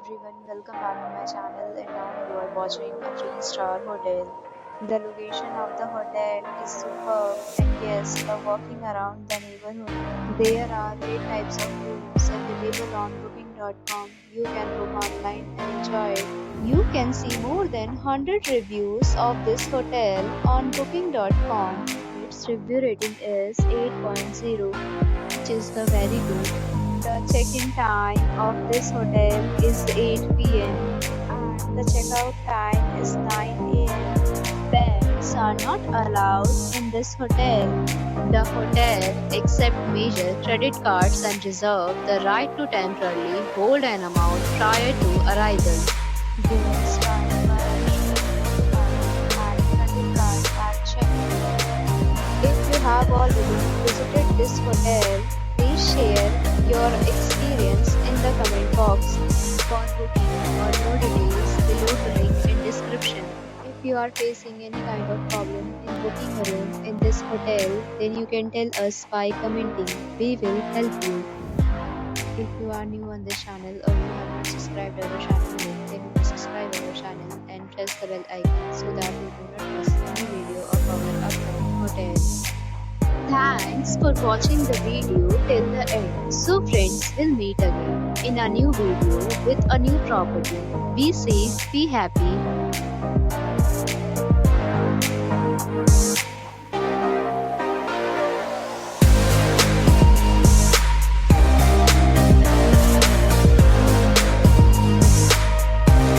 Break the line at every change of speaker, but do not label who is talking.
everyone, welcome back to my channel and now you are watching a 3-star hotel. The location of the hotel is superb and guests love walking around the neighborhood. There are 8 types of rooms available on booking.com. You can book online and enjoy it. You can see more than 100 reviews of this hotel on booking.com. Its review rating is 8.0, which is the very good. The check-in time of this hotel is 8 p.m. and the checkout time is 9 a.m. Pets are not allowed in this hotel. The hotel accepts major credit cards and reserves the right to temporarily hold an amount prior to arrival. Guests are encouraged to carry credit cards at check-in. If you have already visited this hotel, please share your experience in the comment box. For booking or more details, below the link in description. If you are facing any kind of problem in booking a room in this hotel, then you can tell us by commenting. We will help you. If you are new on this channel or you have not subscribed our channel yet, then you can subscribe our channel and press the bell icon so that you do not miss any video of our upcoming hotels. Thanks for watching the video till the end. So friends, we'll meet again in a new video with a new property. Be safe, be happy.